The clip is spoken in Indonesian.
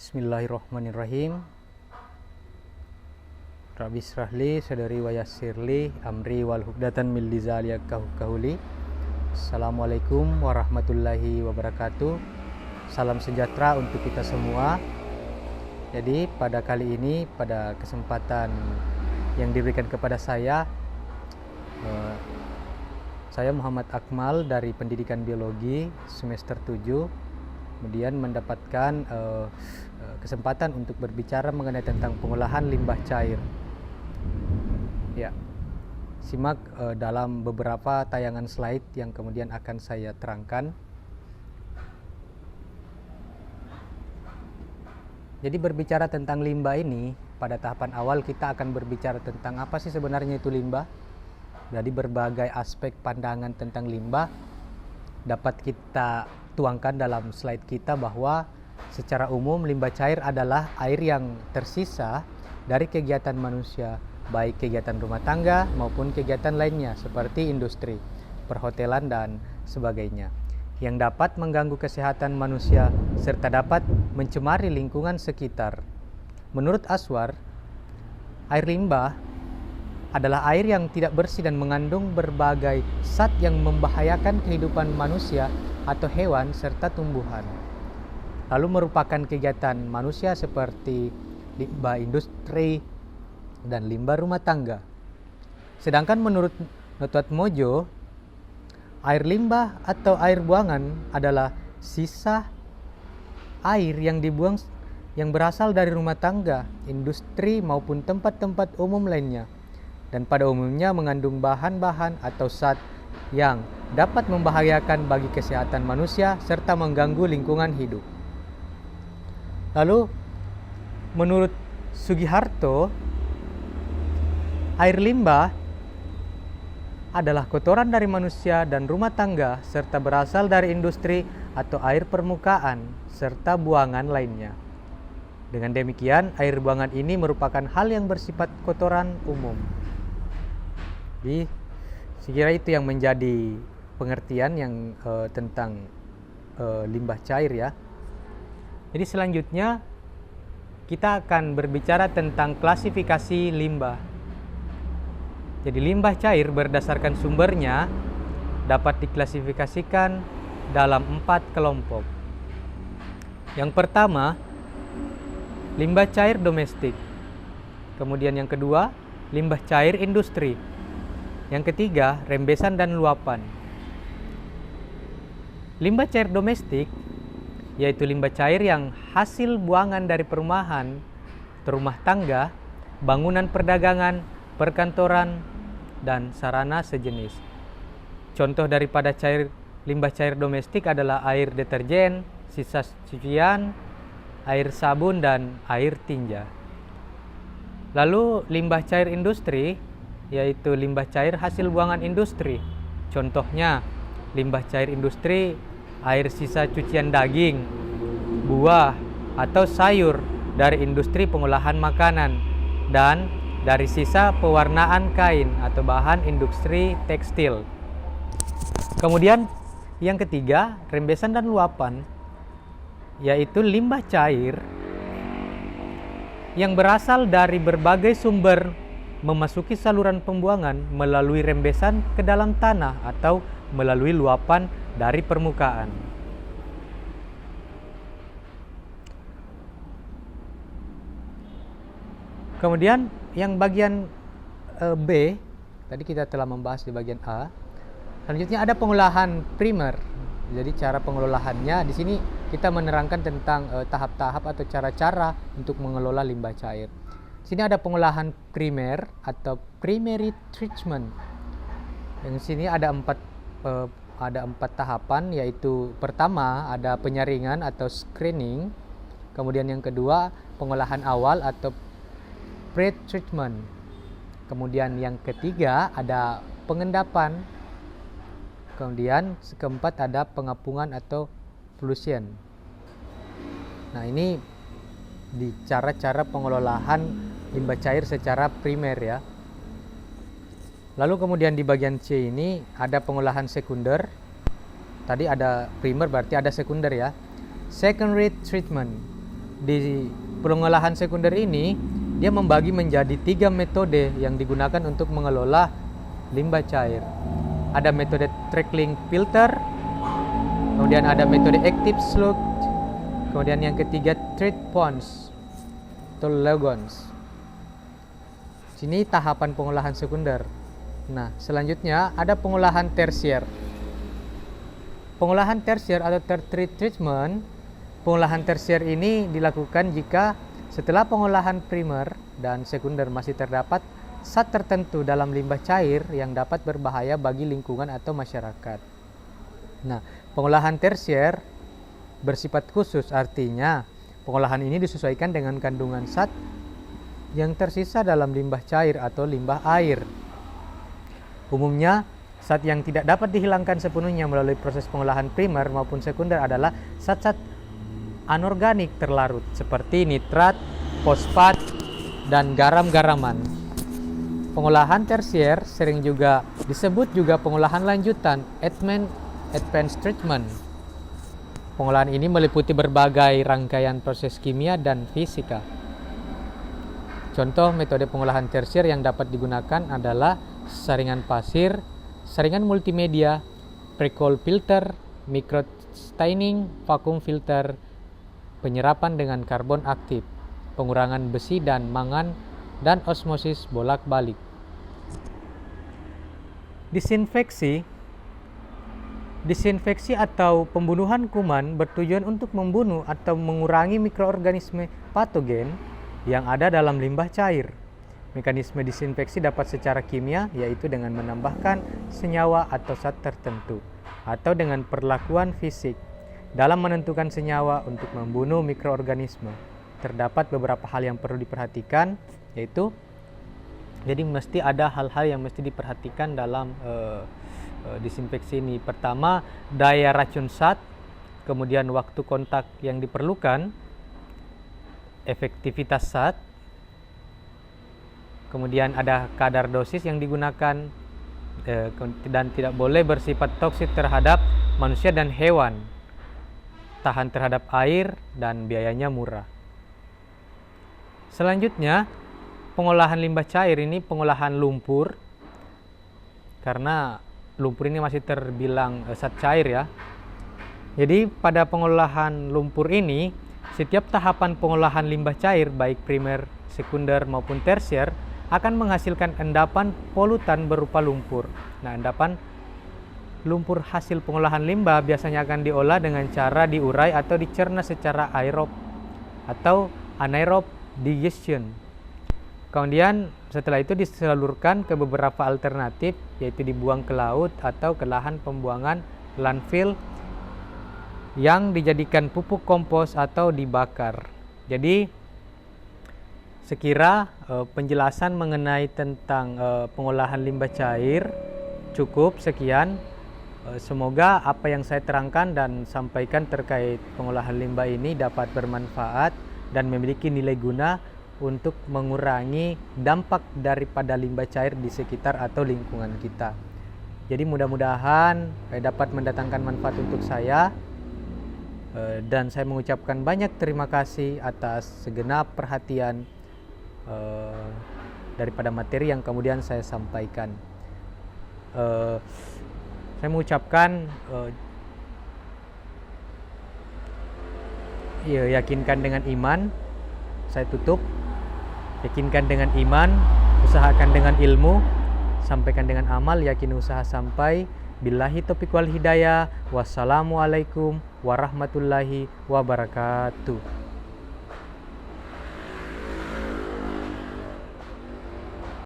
Bismillahirrahmanirrahim. Rabbi shrahli sadari wa yassirli amri wal hukdatan min lisani yafqahu qawli. Assalamualaikum warahmatullahi wabarakatuh. Salam sejahtera untuk kita semua. Jadi pada kali ini, pada kesempatan yang diberikan kepada saya Muhammad Akmal dari Pendidikan Biologi semester 7, kemudian mendapatkan kesempatan untuk berbicara mengenai tentang pengolahan limbah cair. Ya, simak dalam beberapa tayangan slide yang kemudian akan saya terangkan. Jadi berbicara tentang limbah ini, pada tahapan awal kita akan berbicara tentang apa sih sebenarnya itu limbah. Jadi berbagai aspek pandangan tentang limbah dapat kita tuangkan dalam slide kita, bahwa secara umum limbah cair adalah air yang tersisa dari kegiatan manusia, baik kegiatan rumah tangga maupun kegiatan lainnya seperti industri, perhotelan dan sebagainya, yang dapat mengganggu kesehatan manusia serta dapat mencemari lingkungan sekitar. Menurut Aswar, air limbah adalah air yang tidak bersih dan mengandung berbagai zat yang membahayakan kehidupan manusia atau hewan serta tumbuhan. Lalu merupakan kegiatan manusia seperti limbah industri dan limbah rumah tangga. Sedangkan menurut Notoatmojo, air limbah atau air buangan adalah sisa air yang dibuang yang berasal dari rumah tangga, industri maupun tempat-tempat umum lainnya, dan pada umumnya mengandung bahan-bahan atau zat yang dapat membahayakan bagi kesehatan manusia serta mengganggu lingkungan hidup. Lalu menurut Sugiharto, air limbah adalah kotoran dari manusia dan rumah tangga serta berasal dari industri atau air permukaan serta buangan lainnya. Dengan demikian, air buangan ini merupakan hal yang bersifat kotoran umum. Jadi, saya kira itu yang menjadi pengertian yang tentang limbah cair ya. Jadi selanjutnya kita akan berbicara tentang klasifikasi limbah. Jadi limbah cair berdasarkan sumbernya dapat diklasifikasikan dalam 4 kelompok. Yang pertama, limbah cair domestik. Kemudian yang kedua, limbah cair industri. Yang ketiga, rembesan dan luapan. Limbah cair domestik yaitu limbah cair yang hasil buangan dari perumahan, rumah tangga, bangunan perdagangan, perkantoran, dan sarana sejenis. Contoh daripada limbah cair domestik adalah air deterjen, sisa cucian, air sabun, dan air tinja. Lalu limbah cair industri yaitu limbah cair hasil buangan industri. Contohnya limbah cair industri, air sisa cucian daging, buah, atau sayur dari industri pengolahan makanan, dan dari sisa pewarnaan kain atau bahan industri tekstil. Kemudian yang ketiga, rembesan dan luapan, yaitu limbah cair yang berasal dari berbagai sumber memasuki saluran pembuangan melalui rembesan ke dalam tanah atau melalui luapan dari permukaan. Kemudian yang bagian B, tadi kita telah membahas di bagian A. Selanjutnya ada pengolahan primer. Jadi cara pengelolaannya di sini kita menerangkan tentang tahap-tahap atau cara-cara untuk mengelola limbah cair. Sini ada pengolahan primer atau primary treatment. Yang sini ada empat tahapan, yaitu pertama ada penyaringan atau screening, kemudian yang kedua pengolahan awal atau pre-treatment, kemudian yang ketiga ada pengendapan, kemudian keempat ada pengapungan atau pollution. Nah, ini di cara-cara pengelolaan limbah cair secara primer ya. Lalu kemudian di bagian C ini ada pengolahan sekunder. Tadi ada primer berarti ada sekunder ya. Secondary treatment. di pengolahan sekunder ini dia membagi menjadi 3 metode yang digunakan untuk mengelola limbah cair. Ada metode trickling filter, kemudian ada metode active sludge, kemudian yang ketiga treat ponds atau lagoons. Sini tahapan pengolahan sekunder. Nah, selanjutnya ada pengolahan tersier. Pengolahan tersier atau tertiary treatment. Pengolahan tersier ini dilakukan jika setelah pengolahan primer dan sekunder masih terdapat zat tertentu dalam limbah cair yang dapat berbahaya bagi lingkungan atau masyarakat. Nah, pengolahan tersier bersifat khusus, artinya pengolahan ini disesuaikan dengan kandungan zat yang tersisa dalam limbah cair atau limbah air. Umumnya, zat yang tidak dapat dihilangkan sepenuhnya melalui proses pengolahan primer maupun sekunder adalah zat-zat anorganik terlarut seperti nitrat, fosfat, dan garam-garaman. Pengolahan tersier sering juga disebut juga pengolahan lanjutan, advanced treatment. Pengolahan ini meliputi berbagai rangkaian proses kimia dan fisika. Contoh metode pengolahan tersier yang dapat digunakan adalah saringan pasir, saringan multimedia, pre-cold filter, microstaining, vacuum filter, penyerapan dengan karbon aktif, pengurangan besi dan mangan, dan osmosis bolak-balik. Disinfeksi atau pembunuhan kuman bertujuan untuk membunuh atau mengurangi mikroorganisme patogen yang ada dalam limbah cair. Mekanisme disinfeksi dapat secara kimia, yaitu dengan menambahkan senyawa atau zat tertentu, atau dengan perlakuan fisik. Dalam menentukan senyawa untuk membunuh mikroorganisme, terdapat beberapa hal yang perlu diperhatikan, yaitu jadi mesti ada hal-hal yang mesti diperhatikan dalam disinfeksi ini. Pertama, daya racun zat, kemudian waktu kontak yang diperlukan, efektivitas zat, kemudian ada kadar dosis yang digunakan, dan tidak boleh bersifat toksik terhadap manusia dan hewan, tahan terhadap air, dan biayanya murah. Selanjutnya, pengolahan limbah cair ini pengolahan lumpur, karena lumpur ini masih terbilang zat cair ya. Jadi pada pengolahan lumpur ini, setiap tahapan pengolahan limbah cair baik primer, sekunder maupun tersier akan menghasilkan endapan polutan berupa lumpur. Nah, endapan lumpur hasil pengolahan limbah biasanya akan diolah dengan cara diurai atau dicerna secara aerob atau anaerob digestion. Kemudian setelah itu disalurkan ke beberapa alternatif, yaitu dibuang ke laut atau ke lahan pembuangan landfill yang dijadikan pupuk kompos atau dibakar. Jadi sekira penjelasan mengenai tentang pengolahan limbah cair cukup sekian. Semoga apa yang saya terangkan dan sampaikan terkait pengolahan limbah ini dapat bermanfaat dan memiliki nilai guna untuk mengurangi dampak daripada limbah cair di sekitar atau lingkungan kita. Jadi mudah-mudahan dapat mendatangkan manfaat untuk saya, dan saya mengucapkan banyak terima kasih atas segenap perhatian daripada materi yang kemudian saya sampaikan. Saya mengucapkan yakinkan dengan iman. Saya tutup. Yakinkan dengan iman, usahakan dengan ilmu, sampaikan dengan amal, yakin usaha sampai. Billahi taufiq wal hidayah. Wassalamualaikum warahmatullahi wabarakatuh.